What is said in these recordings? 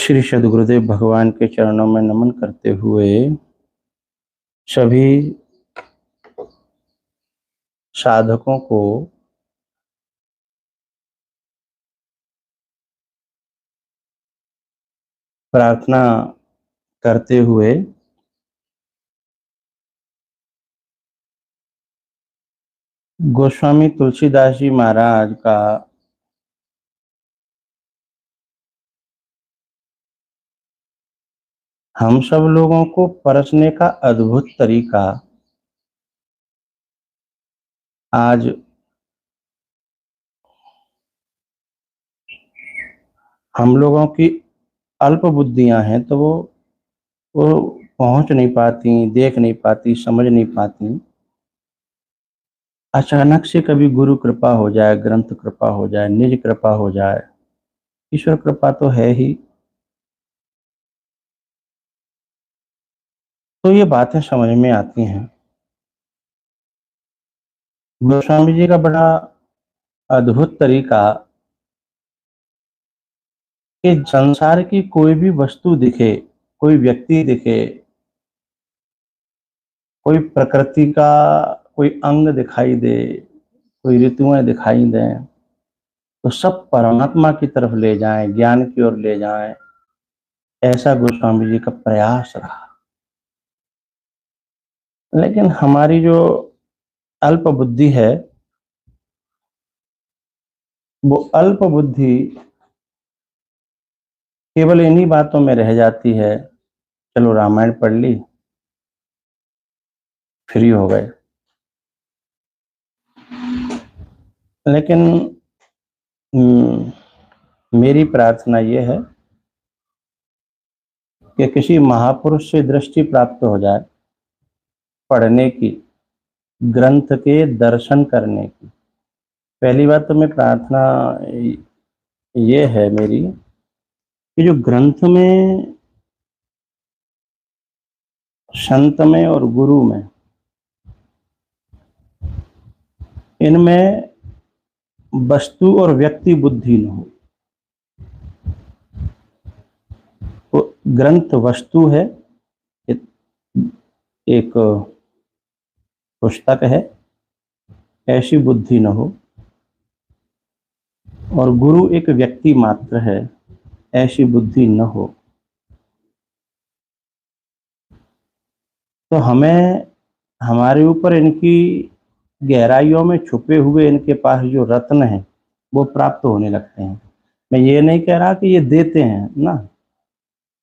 श्री सद्गुरुदेव भगवान के चरणों में नमन करते हुए सभी साधकों को प्रार्थना करते हुए गोस्वामी तुलसीदास जी महाराज का हम सब लोगों को परखने का अद्भुत तरीका आज हम लोगों की अल्प बुद्धियां हैं, तो वो पहुंच नहीं पाती, देख नहीं पाती, समझ नहीं पाती। अचानक से कभी गुरु कृपा हो जाए, ग्रंथ कृपा हो जाए, निज कृपा हो जाए, ईश्वर कृपा तो है ही, तो ये बातें समझ में आती हैं। गोस्वामी जी का बड़ा अद्भुत तरीका कि संसार की कोई भी वस्तु दिखे, कोई व्यक्ति दिखे, कोई प्रकृति का कोई अंग दिखाई दे, कोई ऋतुएं दिखाई दें, तो सब परमात्मा की तरफ ले जाएं, ज्ञान की ओर ले जाएं, ऐसा गोस्वामी जी का प्रयास रहा। लेकिन हमारी जो अल्प बुद्धि है, वो अल्प बुद्धि केवल इन्हीं बातों में रह जाती है। चलो रामायण पढ़ ली, फ्री हो गए। लेकिन मेरी प्रार्थना ये है कि किसी महापुरुष से दृष्टि प्राप्त हो जाए, पढ़ने की, ग्रंथ के दर्शन करने की। पहली बात तो मैं प्रार्थना ये है मेरी कि जो ग्रंथ में, संत में और गुरु में, इनमें वस्तु और व्यक्ति बुद्धि न हो। तो ग्रंथ वस्तु है, एक पुस्तक है, ऐसी बुद्धि न हो, और गुरु एक व्यक्ति मात्र है, ऐसी बुद्धि न हो। तो हमें हमारे ऊपर इनकी गहराइयों में छुपे हुए इनके पास जो रत्न हैं वो प्राप्त होने लगते हैं। मैं ये नहीं कह रहा कि ये देते हैं ना,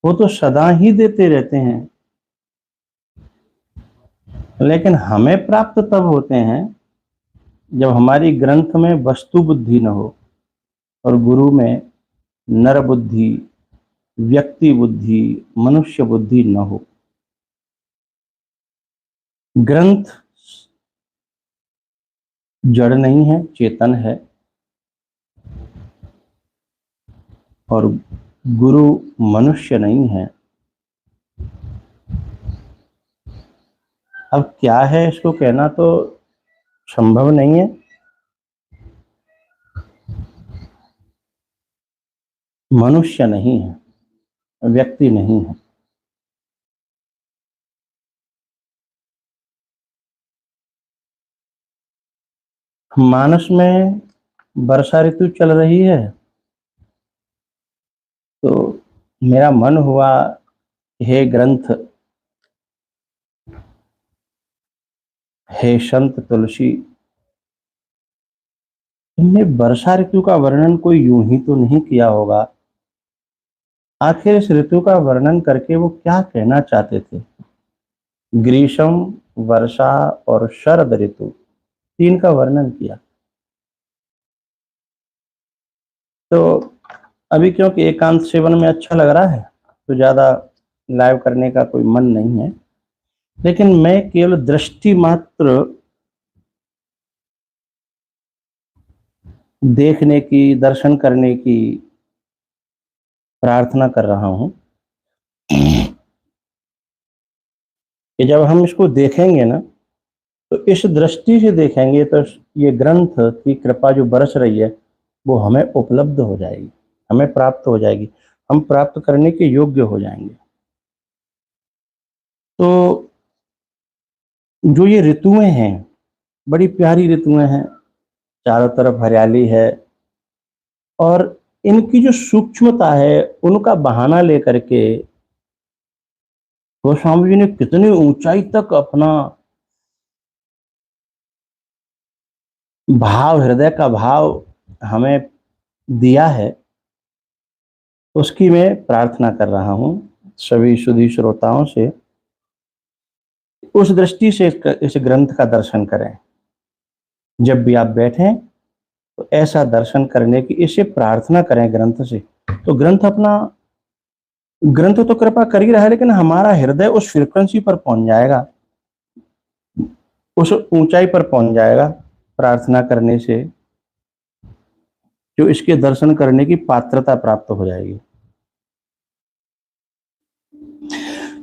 वो तो सदा ही देते रहते हैं, लेकिन हमें प्राप्त तब होते हैं जब हमारी ग्रंथ में वस्तु बुद्धि न हो और गुरु में नर बुद्धि, व्यक्ति बुद्धि, मनुष्य बुद्धि न हो। ग्रंथ जड़ नहीं है, चेतन है, और गुरु मनुष्य नहीं है। अब क्या है, इसको कहना तो संभव नहीं है। मनुष्य नहीं है, व्यक्ति नहीं है। मानस में वर्षा ऋतु चल रही है, तो मेरा मन हुआ, हे ग्रंथ, हे संत तुलसी, इनने वर्षा ऋतु का वर्णन कोई यूं ही तो नहीं किया होगा। आखिर इस ऋतु का वर्णन करके वो क्या कहना चाहते थे? ग्रीष्म, वर्षा और शरद ऋतु, तीन का वर्णन किया। तो अभी क्योंकि एकांत सेवन में अच्छा लग रहा है, तो ज्यादा लाइव करने का कोई मन नहीं है, लेकिन मैं केवल दृष्टि मात्र देखने की, दर्शन करने की प्रार्थना कर रहा हूं कि जब हम इसको देखेंगे ना, तो इस दृष्टि से देखेंगे तो ये ग्रंथ की कृपा जो बरस रही है वो हमें उपलब्ध हो जाएगी, हमें प्राप्त हो जाएगी। हम प्राप्त करने के योग्य हो जाएंगे। तो जो ये ऋतुएं हैं, बड़ी प्यारी ऋतुएं हैं, चारों तरफ हरियाली है, और इनकी जो सूक्ष्मता है उनका बहाना लेकर के गोस्वामी जी ने कितनी ऊंचाई तक अपना भाव, हृदय का भाव हमें दिया है, उसकी मैं प्रार्थना कर रहा हूं सभी सुधी श्रोताओं से। उस दृष्टि से इस ग्रंथ का दर्शन करें। जब भी आप बैठें तो ऐसा दर्शन करने की, इसे प्रार्थना करें ग्रंथ से। तो ग्रंथ तो कृपा कर ही रहा है, लेकिन हमारा हृदय उस फ्रीक्वेंसी पर पहुंच जाएगा, उस ऊंचाई पर पहुंच जाएगा प्रार्थना करने से, जो इसके दर्शन करने की पात्रता प्राप्त हो जाएगी।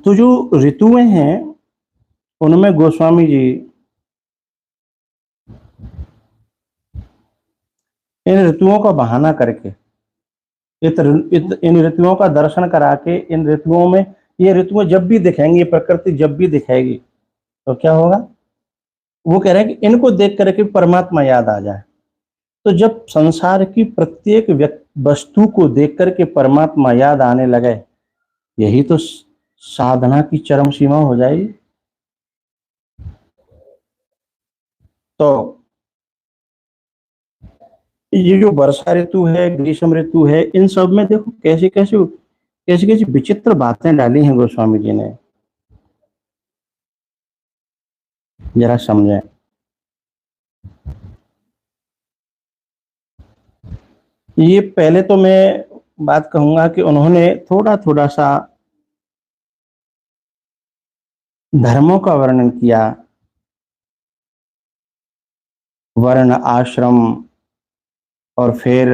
तो जो ऋतुएं हैं उनमें गोस्वामी जी इन ऋतुओं का बहाना करके, इन ऋतुओं का दर्शन करा के, इन ऋतुओं में, ये ऋतुएं जब भी दिखेंगी, प्रकृति जब भी दिखेगी, तो क्या होगा? वो कह रहे हैं कि इनको देख करके परमात्मा याद आ जाए। तो जब संसार की प्रत्येक वस्तु को देख करके परमात्मा याद आने लगे, यही तो साधना की चरम सीमा हो जाएगी। तो ये जो वर्षा ऋतु है, ग्रीष्म ऋतु है, इन सब में देखो कैसी कैसी विचित्र बातें डाली हैं गोस्वामी जी ने, जरा समझें। ये पहले तो मैं बात कहूंगा कि उन्होंने थोड़ा थोड़ा सा धर्मों का वर्णन किया, वर्ण आश्रम, और फिर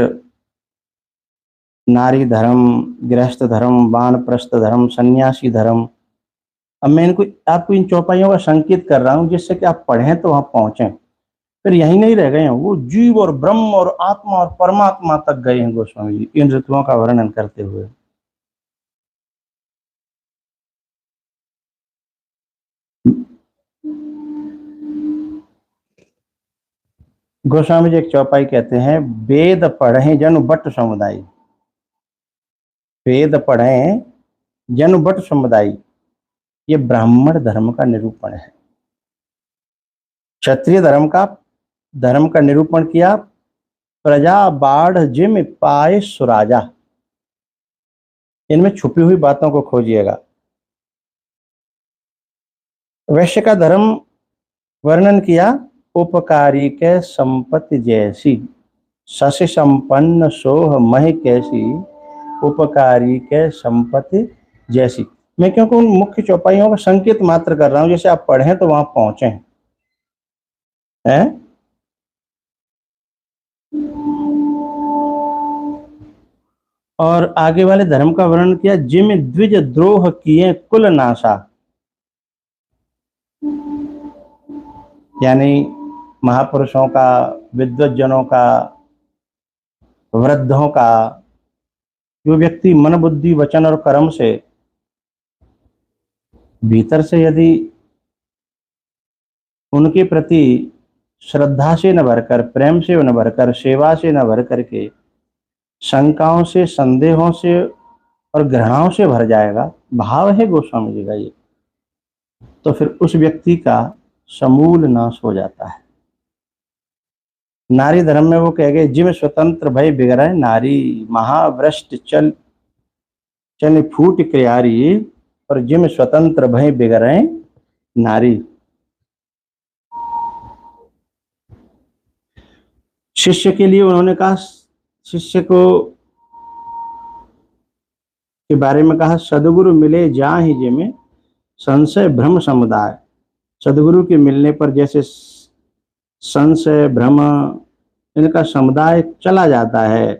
नारी धर्म, गृहस्थ धर्म, वानप्रस्थ धर्म, सन्यासी धर्म। अब मैं इनको आपको इन चौपाइयों का संकेत कर रहा हूं जिससे कि आप पढ़ें तो वहां पहुंचे। फिर यही नहीं रह गए हैं, वो जीव और ब्रह्म और आत्मा और परमात्मा तक गए हैं गोस्वामी जी इन ऋतुओं का वर्णन करते हुए। गोस्वामी जी एक चौपाई कहते हैं, वेद पढ़े जनु बट समुदाय, वेद पढ़े जनु बट समुदाय, ये ब्राह्मण धर्म का निरूपण है। क्षत्रिय धर्म का निरूपण किया, प्रजा बाढ़ जिम पाए सुराजा। इनमें छुपी हुई बातों को खोजिएगा। वैश्य का धर्म वर्णन किया, उपकारी के संपत्ति जैसी, शशि संपन्न सोह मह कैसी, उपकारी के संपत्ति जैसी। मैं क्योंकि उन मुख्य चौपाइयों का संकेत मात्र कर रहा हूं, जैसे आप पढ़ें तो वहां पहुंचे हैं। और आगे वाले धर्म का वर्णन किया, जिम द्विज द्रोह किए कुल नाशा, यानी महापुरुषों का, विद्वज्जनों का, वृद्धों का, जो व्यक्ति मन बुद्धि वचन और कर्म से, भीतर से यदि उनके प्रति श्रद्धा से न भरकर, प्रेम से न भरकर, सेवा से न भर करके शंकाओं से, संदेहों से और घृणाओं से भर जाएगा, भाव है गोस्वामी जी का ये, तो फिर उस व्यक्ति का समूल नाश हो जाता है। नारी धर्म में वो कह गए, जिम स्वतंत्र भय बिगड़े नारी, महावृष्ट चल चल फूट क्रियारी, और जिम स्वतंत्र भय बिगड़े नारी। शिष्य के लिए उन्होंने कहा, शिष्य को के बारे में कहा, सदगुरु मिले जाहि जिमे संशय भ्रम समुदाय। सदगुरु के मिलने पर जैसे संशय भ्रम इनका समुदाय चला जाता है।